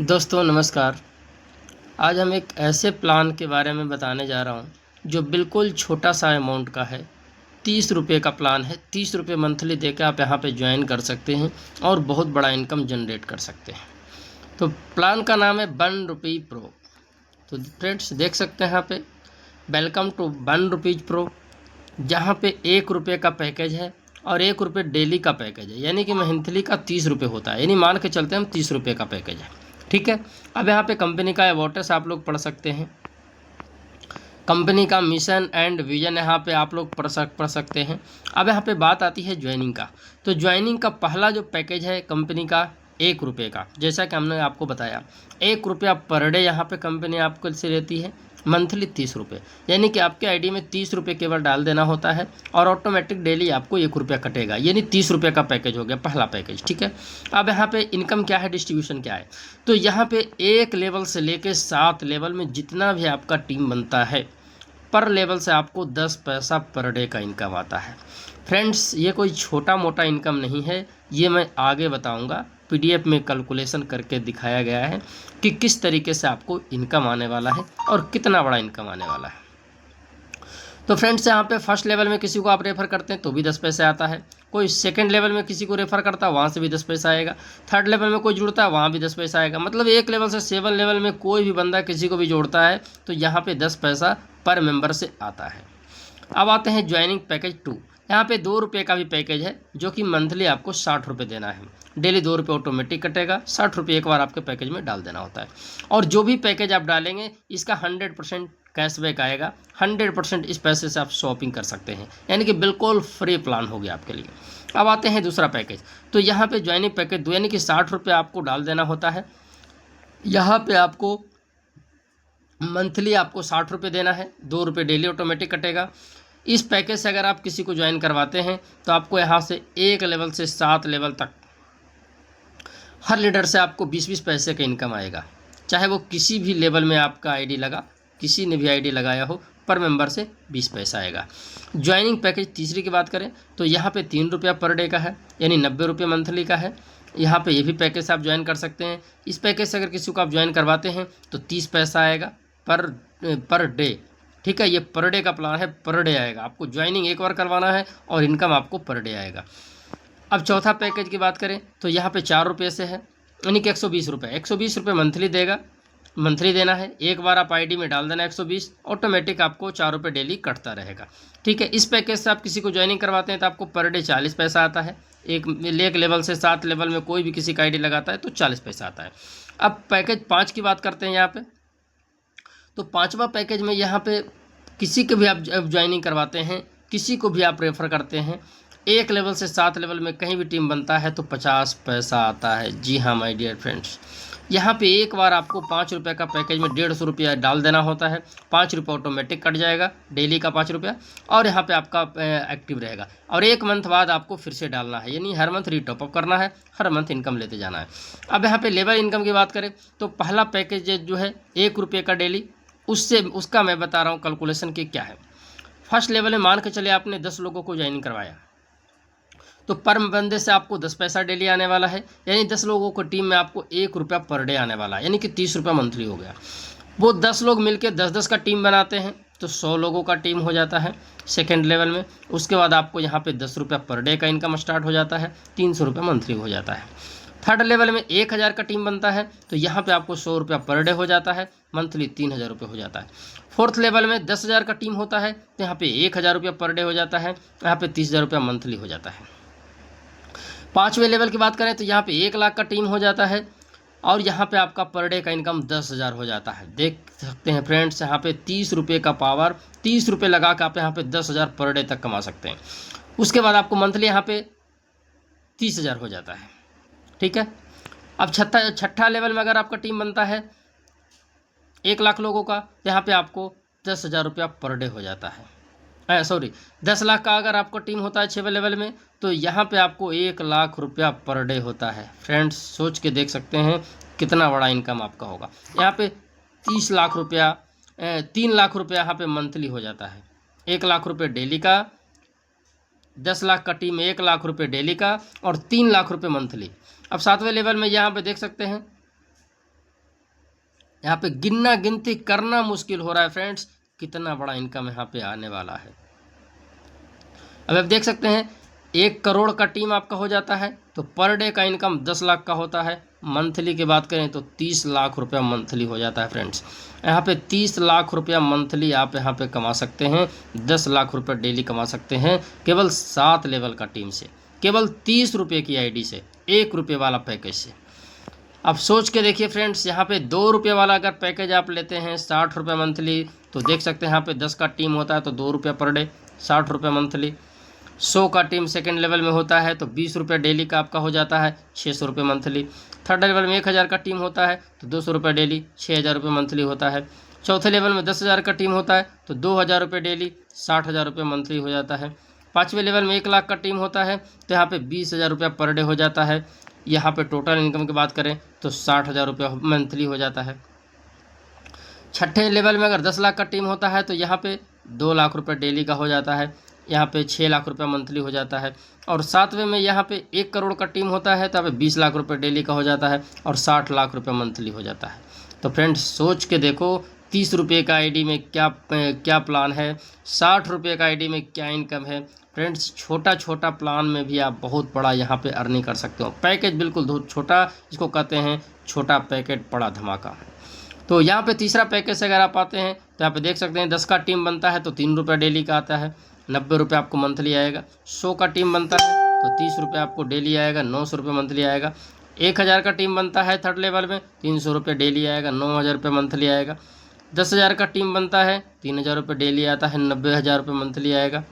दोस्तों नमस्कार। आज हम एक ऐसे प्लान के बारे में बताने जा रहा हूँ जो बिल्कुल छोटा सा अमाउंट का है। 30 रुपये का प्लान है। 30 रुपये मंथली देकर आप यहाँ पे ज्वाइन कर सकते हैं और बहुत बड़ा इनकम जनरेट कर सकते हैं। तो प्लान का नाम है 1 रुपी प्रो। तो फ्रेंड्स देख सकते हैं यहाँ पे वेलकम टू 1 रुपीज प्रो, जहाँ पे 1 रुपये का पैकेज है और 1 रुपये डेली का पैकेज है, यानी कि मंथली का 30 रुपये होता है। यानी मान के चलते हैं हम 30 रुपये का पैकेज है। ठीक है। अब यहाँ पे कंपनी का अबाउट आप लोग पढ़ सकते हैं। कंपनी का मिशन एंड विजन यहाँ पे आप लोग पढ़ सकते हैं। अब यहाँ पे बात आती है ज्वाइनिंग का। तो ज्वाइनिंग का पहला जो पैकेज है कंपनी का 1 रुपये का, जैसा कि हमने आपको बताया 1 रुपया पर डे यहाँ पे कंपनी आपको से लेती है। मंथली 30 रुपये, यानी कि आपके आईडी में 30 रुपये केवल डाल देना होता है और ऑटोमेटिक डेली आपको 1 रुपया कटेगा, यानी 30 रुपये का पैकेज हो गया पहला पैकेज। ठीक है। अब यहाँ पे इनकम क्या है, डिस्ट्रीब्यूशन क्या है। तो यहाँ पे 1 लेवल से लेके 7 लेवल में जितना भी आपका टीम बनता है, पर लेवल से आपको 10 पैसा पर डे का इनकम आता है। फ्रेंड्स ये कोई छोटा मोटा इनकम नहीं है, ये मैं आगे बताऊंगा। पीडीएफ में कैलकुलेशन करके दिखाया गया है कि किस तरीके से आपको इनकम आने वाला है और कितना बड़ा इनकम आने वाला है। तो फ्रेंड्स यहाँ पे फर्स्ट लेवल में किसी को आप रेफ़र करते हैं तो भी 10 पैसे आता है। कोई सेकंड लेवल में किसी को रेफ़र करता है वहाँ से भी 10 पैसा आएगा। थर्ड लेवल में कोई जुड़ता है वहाँ भी 10 पैसा आएगा। मतलब 1 लेवल से 7 लेवल में कोई भी बंदा किसी को भी जोड़ता है तो यहाँ पे 10 पैसा पर मेंबर से आता है। अब आते हैं ज्वाइनिंग पैकेज 2। यहाँ पे 2 रुपये का भी पैकेज है जो कि मंथली आपको 60 रुपये देना है। डेली 2 रुपये ऑटोमेटिक कटेगा, 60 रुपये एक बार आपके पैकेज में डाल देना होता है। और जो भी पैकेज आप डालेंगे इसका 100% कैशबैक आएगा। 100% इस पैसे से आप शॉपिंग कर सकते हैं, यानी कि बिल्कुल फ्री प्लान हो गया आपके लिए। अब आते हैं दूसरा पैकेज। तो यहाँ पे ज्वाइनिंग पैकेज 2, यानी कि 60 रुपये आपको डाल देना होता है। यहाँ पे आपको मंथली आपको 60 रुपये देना है, 2 रुपये डेली ऑटोमेटिक कटेगा। इस पैकेज से अगर आप किसी को ज्वाइन करवाते हैं तो आपको यहाँ से 1 लेवल से 7 लेवल तक हर लीडर से आपको 20-20 पैसे का इनकम आएगा। चाहे वो किसी भी लेवल में आपका आईडी लगा, किसी ने भी आईडी लगाया हो, पर मेंबर से 20 पैसा आएगा। ज्वाइनिंग पैकेज तीसरी की बात करें तो यहाँ पे 3 रुपया पर डे का है, यानी 90 रुपये मंथली का है। यहाँ पे ये भी पैकेज से आप ज्वाइन कर सकते हैं। इस पैकेज से अगर किसी को आप ज्वाइन करवाते हैं तो 30 पैसा आएगा पर डे। ठीक है, ये पर डे का प्लान है, पर डे आएगा। आपको ज्वाइनिंग एक बार करवाना है और इनकम आपको पर डे आएगा। अब चौथा पैकेज की बात करें तो यहाँ पे 4 रुपये से है, यानी कि 120 रुपये। 120 रुपये मंथली देगा, मंथली देना है। एक बार आप आईडी में डाल देना 120, ऑटोमेटिक आपको 4 रुपये डेली कटता रहेगा। ठीक है। इस पैकेज से आप किसी को ज्वाइनिंग करवाते हैं तो आपको पर डे 40 पैसा आता है। एक लेवल से 7 लेवल में कोई भी किसी का आईडी लगाता है तो 40 पैसा आता है। अब पैकेज 5 की बात करते हैं यहाँ पे। तो 5वां पैकेज में यहाँ पे किसी को भी आप ज्वाइनिंग करवाते हैं, किसी को भी आप रेफ़र करते हैं, 1 लेवल से 7 लेवल में कहीं भी टीम बनता है तो 50 पैसा आता है। जी हाँ माय डियर फ्रेंड्स, यहाँ पे एक बार आपको 5 रुपये का पैकेज में 150 रुपया डाल देना होता है। 5 रुपये ऑटोमेटिक कट जाएगा, डेली का 5 रुपया, और यहाँ पे आपका एक्टिव रहेगा। और 1 मंथ बाद आपको फिर से डालना है, यानी हर मंथ रीटॉपअप करना है, हर मंथ इनकम लेते जाना है। अब यहाँ पे लेवल इनकम की बात करें तो पहला पैकेज जो है 1 रुपये का डेली, उसका मैं बता रहा हूँ कैलकुलेशन की क्या है। फर्स्ट लेवल में मान के चले आपने 10 लोगों को ज्वाइन करवाया तो पर बंदे से आपको 10 पैसा डेली आने वाला है, यानी 10 लोगों को टीम में आपको 1 रुपया पर डे आने वाला है, यानी कि 30 रुपया मंथली हो गया। वो 10 लोग मिलकर 10-10 का टीम बनाते हैं तो 100 लोगों का टीम हो जाता है सेकेंड लेवल में। उसके बाद आपको यहाँ पे 10 रुपया पर डे का इनकम स्टार्ट हो जाता है, 300 रुपये मंथली हो जाता है। थर्ड लेवल में 1000 का टीम बनता है तो यहाँ पे आपको 100 रुपया पर डे हो जाता है, मंथली 3000 रुपये हो जाता है। फोर्थ लेवल में 10,000 का टीम होता है तो यहाँ पे 1000 रुपया पर डे हो जाता है, यहाँ पे 30,000 रुपया मंथली हो जाता है। 5वें लेवल की बात करें तो यहाँ पे 1 लाख का टीम हो जाता है और यहाँ पे आपका पर डे का इनकम 10,000 हो जाता है। देख सकते हैं फ्रेंड्स, यहाँ पे 30 रुपये का पावर, 30 रुपये लगा के आप यहाँ पे 10,000 पर डे तक कमा सकते हैं। उसके बाद आपको मंथली यहाँ पे 30,000 हो जाता है। ठीक है। अब छठा लेवल में अगर आपका टीम बनता है 1 लाख लोगों का, यहाँ पे आपको 10,000 रुपया पर डे हो जाता है। 10 लाख का अगर आपका टीम होता है 6वें लेवल में तो यहाँ पे आपको 1 लाख रुपया पर डे होता है। फ्रेंड्स सोच के देख सकते हैं कितना बड़ा इनकम आपका होगा। यहाँ पे 30 लाख रुपया 3 लाख रुपया यहाँ पे मंथली हो जाता है। 1 लाख रुपये डेली का, 10 लाख का टीम 1 लाख रुपये डेली का और 3 लाख रुपये मंथली। अब 7वें लेवल में यहाँ पे देख सकते हैं यहाँ पे गिनना गिनती करना मुश्किल हो रहा है फ्रेंड्स, कितना बड़ा इनकम यहाँ पे आने वाला है। अब आप देख सकते हैं 1 करोड़ का टीम आपका हो जाता है तो पर डे का इनकम 10 लाख का होता है। मंथली की बात करें तो 30 लाख रुपया मंथली हो जाता है फ्रेंड्स। यहाँ पे 30 लाख रुपया मंथली आप यहाँ पे कमा सकते हैं, 10 लाख रुपया डेली कमा सकते हैं केवल 7 लेवल का टीम से, केवल 30 रुपये की आईडी से, 1 रुपये वाला पैकेज से। अब सोच के देखिए फ्रेंड्स, यहाँ पे 2 रुपये वाला अगर पैकेज आप लेते हैं 60 रुपये मंथली, तो देख सकते हैं यहाँ पे 10 का टीम होता है तो 2 रुपये पर डे, 60 रुपये मंथली। 100 का टीम सेकंड लेवल में होता है तो 20 रुपये डेली का आपका हो जाता है, 600 रुपये मंथली। थर्ड लेवल में 1000 का टीम होता है तो 200 रुपये डेली, 6000 रुपये मंथली होता है। चौथे लेवल में 10,000 का टीम होता है तो 2000 रुपये डेली, 60,000 रुपये मंथली हो जाता है। पाँचवें लेवल में 1 लाख का टीम होता है तो यहाँ पे 20,000 रुपया पर डे हो जाता है। यहाँ पे टोटल इनकम की बात करें तो 60,000 रुपया मंथली हो जाता है। छठे लेवल में अगर 10 लाख का टीम होता है तो यहाँ पे 2 लाख रुपये डेली का हो जाता है, यहाँ पे 6 लाख रुपया मंथली हो जाता है। और सातवें में यहाँ पे 1 करोड़ का टीम होता है तो यहाँ पे 20 लाख रुपये डेली का हो जाता है और 60 लाख रुपये मंथली हो जाता है। तो फ्रेंड्स सोच के देखो 30 रुपये का आईडी में क्या प्लान है, 60 रुपये का आईडी में क्या इनकम है। फ्रेंड्स छोटा छोटा प्लान में भी आप बहुत बड़ा यहाँ पे अर्निंग कर सकते हो। पैकेज बिल्कुल छोटा, जिसको कहते हैं छोटा पैकेट बड़ा धमाका। तो यहाँ पे तीसरा पैकेज से अगर आप आते हैं तो यहाँ पे देख सकते हैं 10 का टीम बनता है तो 3 रुपये डेली का आता है, 90 रुपये आपको मंथली आएगा। 100 का टीम बनता है तो 30 रुपये आपको डेली आएगा, 900 रुपये मंथली आएगा। 1000 का टीम बनता है थर्ड लेवल में 300 रुपये डेली आएगा, 9000 रुपये मंथली आएगा। 10,000 का टीम बनता है 3000 रुपये डेली आता है, 90,000 रुपये मंथली आएगा।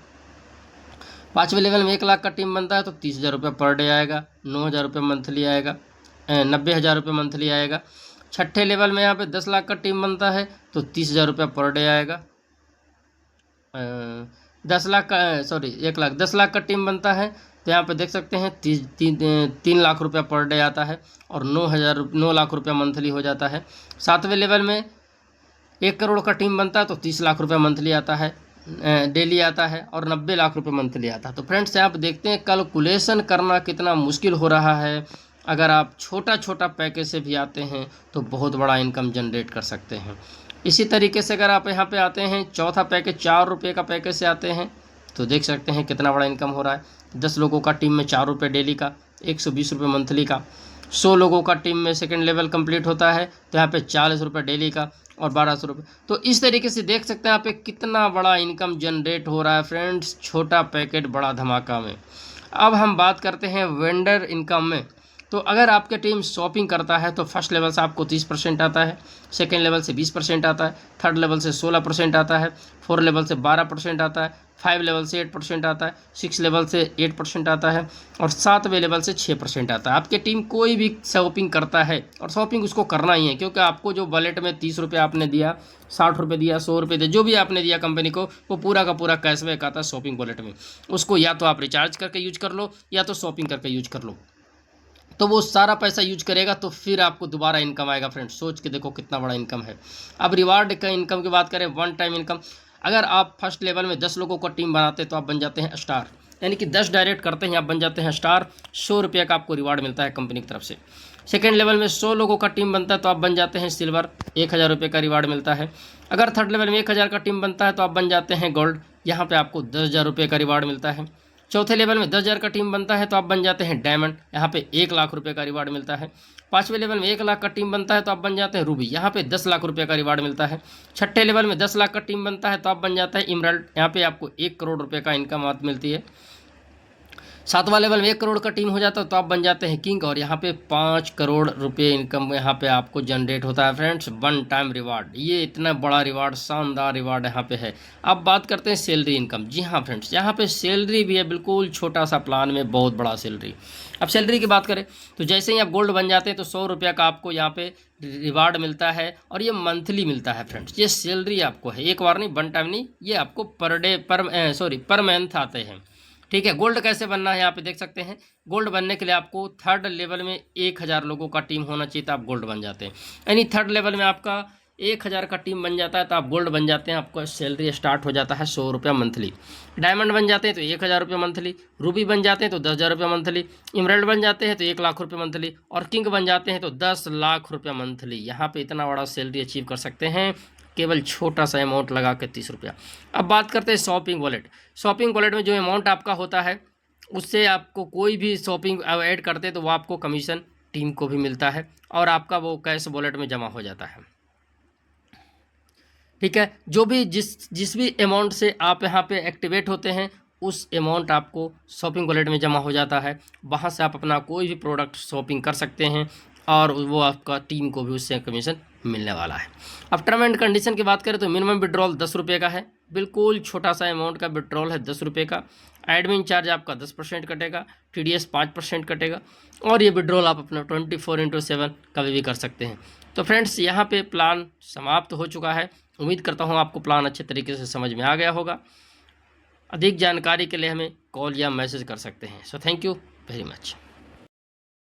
पाँचवें लेवल में 1 लाख का टीम बनता है तो 30,000 रुपये पर डे आएगा, 9,000 रुपये मंथली आएगा, 90,000 रुपये मंथली आएगा। छठे लेवल में यहाँ पे 10 लाख का टीम बनता है तो 30,000 रुपये पर डे आएगा। 10 लाख का 10 लाख का टीम बनता है तो यहाँ पे देख सकते हैं 3 लाख रुपया पर डे आता है और 9 लाख रुपया मंथली हो जाता है। सातवें लेवल में 1 करोड़ का टीम बनता है तो 30 लाख रुपया मंथली आता है, डेली आता है और 90 लाख रुपये मंथली आता है। तो फ्रेंड्स आप देखते हैं कैलकुलेशन करना कितना मुश्किल हो रहा है। अगर आप छोटा छोटा पैकेज से भी आते हैं तो बहुत बड़ा इनकम जनरेट कर सकते हैं। इसी तरीके से अगर आप यहाँ पे आते हैं चौथा पैकेज 4 रुपये का पैकेज से आते हैं तो देख सकते हैं कितना बड़ा इनकम हो रहा है। 10 लोगों का टीम में 4 रुपये डेली का, 120 रुपये मंथली का। 100 लोगों का टीम में सेकंड लेवल कंप्लीट होता है तो यहाँ पे 40 रुपये डेली का और 1200 रुपये। तो इस तरीके से देख सकते हैं यहाँ पे कितना बड़ा इनकम जनरेट हो रहा है फ्रेंड्स, छोटा पैकेट बड़ा धमाका में। अब हम बात करते हैं वेंडर इनकम में। तो अगर आपके टीम शॉपिंग करता है तो फर्स्ट लेवल से आपको 30% आता है, सेकेंड लेवल से 20% आता है, थर्ड लेवल से 16% आता है, 4 लेवल से 12% आता है, 5 लेवल से 8% आता है, 6 लेवल से 8% आता है और 7वें लेवल से 6% आता है। आपकी टीम कोई भी शॉपिंग करता है और शॉपिंग उसको करना ही है, क्योंकि आपको जो वॉलेट में 30 रुपये आपने दिया, 60 रुपये दिया, 100 रुपये दिया, जो भी आपने दिया कंपनी को, वो पूरा का पूरा कैशबैक आता है शॉपिंग वॉलेट में। उसको या तो आप रिचार्ज करके यूज कर लो या तो शॉपिंग करके यूज कर लो, तो वो सारा पैसा यूज करेगा तो फिर आपको दोबारा इनकम आएगा। फ्रेंड्स सोच के देखो कितना बड़ा इनकम है। अब रिवार्ड का इनकम की बात करें, वन टाइम इनकम। अगर आप फर्स्ट लेवल में 10 लोगों का टीम बनाते हैं तो आप बन जाते हैं स्टार, यानी कि 10 डायरेक्ट करते हैं आप बन जाते हैं स्टार। 100 रुपये का आपको रिवार्ड मिलता है कंपनी की तरफ से। सेकेंड लेवल में 100 लोगों का टीम बनता है तो आप बन जाते हैं सिल्वर, 1000 रुपये का रिवार्ड मिलता है। अगर थर्ड लेवल में 1000 का टीम बनता है तो आप बन जाते हैं गोल्ड, यहाँ पे आपको 10,000 रुपये का रिवार्ड मिलता है। चौथे लेवल में 10,000 का टीम बनता है तो आप बन जाते हैं डायमंड, यहाँ पे 1 लाख रुपये का रिवार्ड मिलता है। पाँचवें लेवल में 1 लाख का टीम बनता है तो आप बन जाते हैं रूबी, यहाँ पे 10 लाख रुपये का रिवार्ड मिलता है। छठे लेवल में 10 लाख का टीम बनता है तो आप बन जाता है इमरल्ड, यहाँ पे आपको 1 करोड़ रुपये का इनकम मिलती है। सातवां लेवल में 1 करोड़ का टीम हो जाता है तो आप बन जाते हैं किंग, और यहाँ पे 5 करोड़ रुपये इनकम यहाँ पे आपको जनरेट होता है फ्रेंड्स, वन टाइम रिवार्ड। ये इतना बड़ा रिवार्ड, शानदार रिवार्ड यहाँ पे है। अब बात करते हैं सैलरी इनकम। जी हाँ फ्रेंड्स, यहाँ पे सैलरी भी है, बिल्कुल छोटा सा प्लान में बहुत बड़ा सैलरी। अब सैलरी की बात करें तो जैसे ही आप गोल्ड बन जाते हैं तो 100 रुपये का आपको यहाँ पे रिवार्ड मिलता है और ये मंथली मिलता है फ्रेंड्स। ये सैलरी आपको है, एक बार नहीं, वन टाइम नहीं, ये आपको पर डे पर मंथ आते हैं। ठीक है, गोल्ड कैसे बनना है यहाँ पे देख सकते हैं। गोल्ड बनने के लिए आपको थर्ड लेवल में 1000 लोगों का टीम होना चाहिए तो आप गोल्ड बन जाते हैं, यानी थर्ड लेवल में आपका 1000 का टीम बन जाता है तो आप गोल्ड बन जाते हैं, आपका सैलरी स्टार्ट हो जाता है 100 रुपया मंथली। डायमंड बन जाते हैं तो 1000 रुपये मंथली। रूबी बन जाते हैं तो 10,000 रुपये मंथली। इमरल्ड बन जाते हैं तो 1 लाख रुपये मंथली। और किंग बन जाते हैं तो 10 लाख रुपये मंथली। यहाँ पे इतना बड़ा सैलरी अचीव कर सकते हैं केवल छोटा सा अमाउंट लगा के 30 रुपया। अब बात करते हैं शॉपिंग वॉलेट। शॉपिंग वॉलेट में जो अमाउंट आपका होता है उससे आपको कोई भी शॉपिंग ऐड करते हैं तो वो आपको कमीशन टीम को भी मिलता है और आपका वो कैश वॉलेट में जमा हो जाता है। ठीक है, जो भी जिस भी अमाउंट से आप यहाँ पे एक्टिवेट होते हैं उस अमाउंट आपको शॉपिंग वॉलेट में जमा हो जाता है। वहाँ से आप अपना कोई भी प्रोडक्ट शॉपिंग कर सकते हैं और वो आपका टीम को भी उससे कमीशन मिलने वाला है। अब टर्म एंड कंडीशन की बात करें तो मिनिमम विड्रॉल 10 रुपये का है, बिल्कुल छोटा सा अमाउंट का विड्रॉल है 10 रुपये का। एडमिन चार्ज आपका 10% कटेगा, TDS 5% कटेगा और ये विड्रॉल आप अपना 24/7 कभी भी कर सकते हैं। तो फ्रेंड्स यहाँ पे प्लान समाप्त हो चुका है। उम्मीद करता हूँ आपको प्लान अच्छे तरीके से समझ में आ गया होगा। अधिक जानकारी के लिए हमें कॉल या मैसेज कर सकते हैं। So thank you very much.